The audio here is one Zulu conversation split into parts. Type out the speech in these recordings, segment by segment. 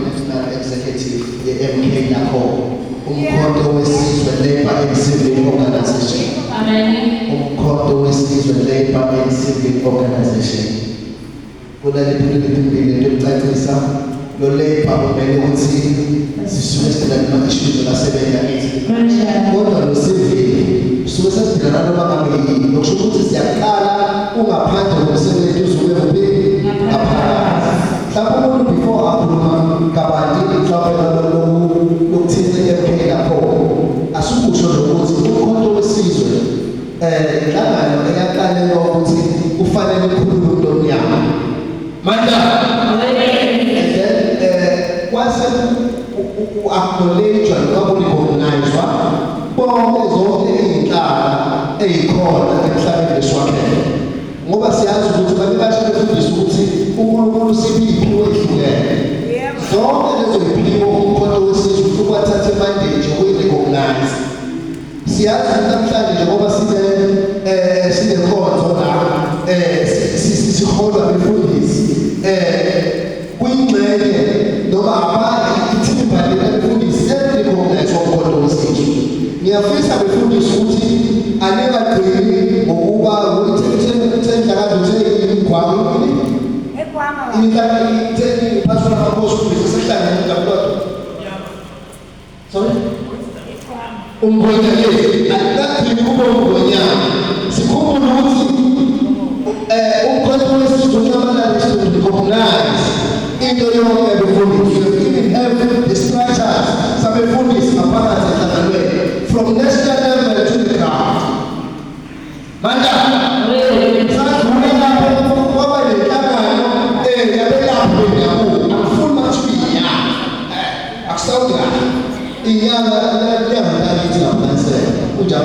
National Executive MK Nako, Umkhonto wesizwe Labour and Civic Organization. Umkhonto wesizwe Labour and Civic Organization. Kulaliphilile licacisa lo Labour kumele ukuthi sisuke noma issues lasebenza kithi. Kodwa lo Civic suke sesibhekana noma ngabe yini lokusho ukuthi siyaqala ungaphandle komsebenzi uzobe uphi ngaphakathi. Mhlawumbe umuntu before akhuluma kabanti mhlawumbe lokuthini MK lapho asukusho ukuthi umkhonto wesizwe inhlangano eyaqalelwa ukuthi kufanele ukhulume into omnyama. Manda kwase u-acknowledge-wa noma urecognize-wa bonke zonke iy'nhlaka ey'khona emhlabeni leswakhele. Ngoba siyazi ukuthi babe basho befundisa ukuthi uNkulunkulu usiphe iy'phiwo ehlukene. Zonke lezo y'phiwo umkhonto wesizwe ufuna ukwathatha imandate yokuyi-recognize. Siyazi ukuthi namhlanje njengoba sinenkonzo la siholwa befundisi kuyingxenye noma abanye ithimba lebefundisi eli-recognize umkhonto wesizwe. Ngiyafisa befundisi ukuthi aningagcini ngokuba from national level to the ground. Manda Kucha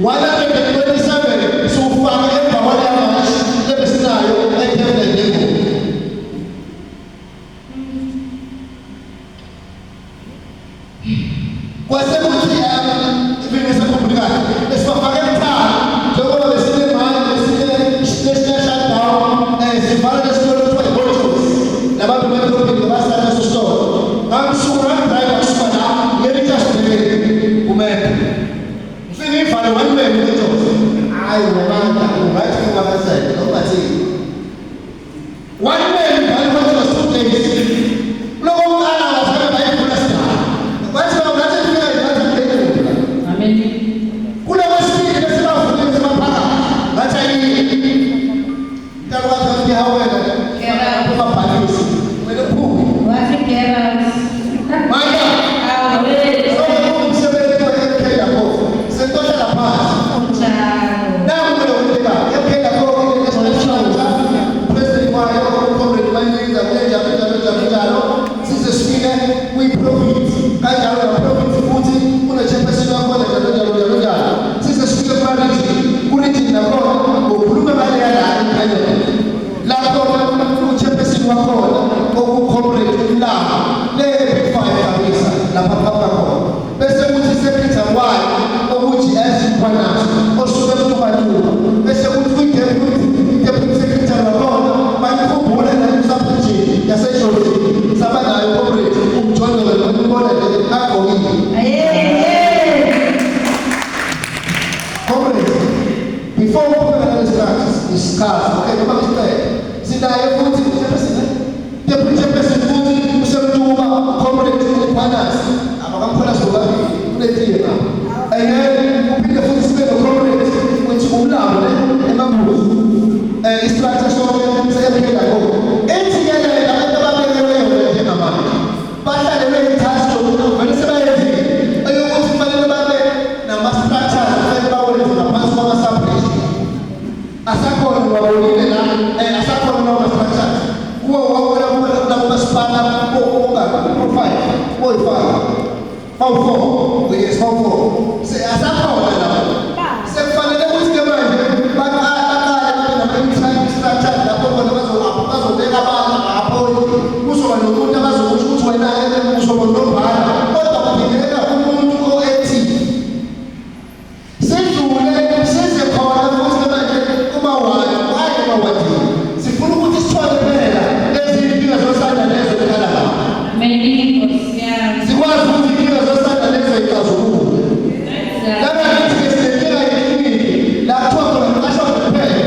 127 sufake emva kwamashi ebesinayo eThekwini. Kwasekuthi ibingeso komplikasi esibafake ekhaya njengoba besine manje besine shutdown sivala lesitolo kuthiwa iBotos labantu bedolobheni basala sesitolo ngamsuka driver kusuka la ngelithasibele kumele ngifike ivale wanimele uBotos hayi wabanda ungathi ungakasele ungathi wanimele ivale uBotos 2 days lokho ukala wasana bayivula sidala wathi ungathi kule kwesibili besibavule sebaphaka ngathi ntaka wathi hawena babhalisi kumele uphume wathi kera manje umsebenzi wekhela lapho sentosha laphansi nawo kumele utheka ekhela lapho president wayo comrade Mayiza njalo size sifike kwi-profit kanjalo la profit futhi une-chairperson wakhona njalo size sifike ku-region nakhona ngokhuluma imali yalana ekhanyeni lapho u-chairperson wakhona oku-comrade Mlanga le-5 kabisa lapha phapha khona bese kuthi secretary wayo okuthi ezikhwanazo osuke ebutuka bese kuthi kwi-deputy secretary wakhona banikhumbula nakusaphuthini yasejordini sabanayo comrade umjondolo nokubona agqokile comrade before ukubekana nesicathusi isikhathi okay noma kusicela sinaye futhi deputy chairperson futhi usemtuba comrade uPhanasi abakamphonasi bobabili kunetiye ngapha and then uphinde futhi sibe no-comrade wethi umlambo emambuzi istructure sonke seyaphela koko ethiyelele abantu ababekelweyo njengamanje bahlale beyithathi vele sebayenzile eyokuthi kufanele babe nama-structures kufanele bawenze ngaphansi kwama-subration asakhona wabonile la asakhona nama-structures kuwo nakumasipala profile boyifaka bawu-4 yes bawu-4 asakhona lapho sekufanele ukuthi-ke manje structure lapho bona bazobeka abantu ngapho kuzoba nomuntu abazokusho ukuthi wena uzoba nombala kodwa kuphindeka umuntu o-active sidlule size khona futhi manje kuma-1 sifuna ukuthi sithole phela lezi mpilo zosanda lezo ekhala lapha sikwazi ukuthi impilo zosanda lezo yikazuluka langakithi-ke sinenkinga yekiliniki la kuthiwa khona mqashwa kuphela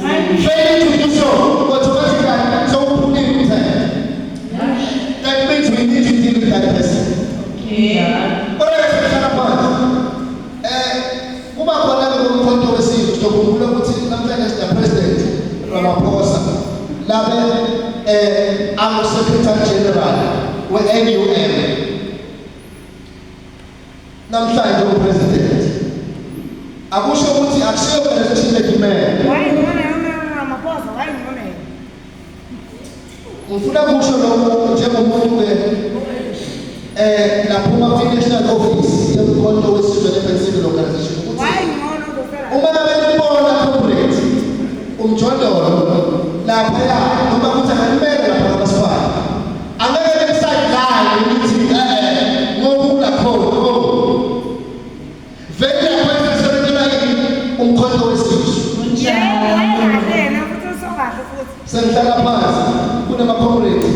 Failing to do so, automatically, so we put it in that means we need to deal with that person. What else is that about? ukuthi namhlanje sina President Ramaphosa labe Secretary General we-NUM namhlanje uPresident akusho ukuthi akushiyo phela sithile kimele. Why Ramaphosa? Why ngone? Ngifuna kusho lokho njengomuntu laphuma kwi-National Office yomkhonto wesizwe le-Pension Organization ukuthi Why ngone ukufela? uma bebona corporate umjondolo laphaya noma kuthi akanimele lapha kwamasipala angeke besideline ukuthi ngokula khona vele lapho esebenza umkhonto wesizwe sengihlala phansi kunama-comrade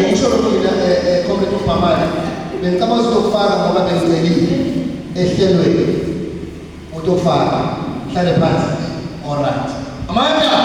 ngisho lokina comrade uBhamani bengicabanga ukufaka ngoba bengicelile ehlelweni utofaka hlale phansi alright amandla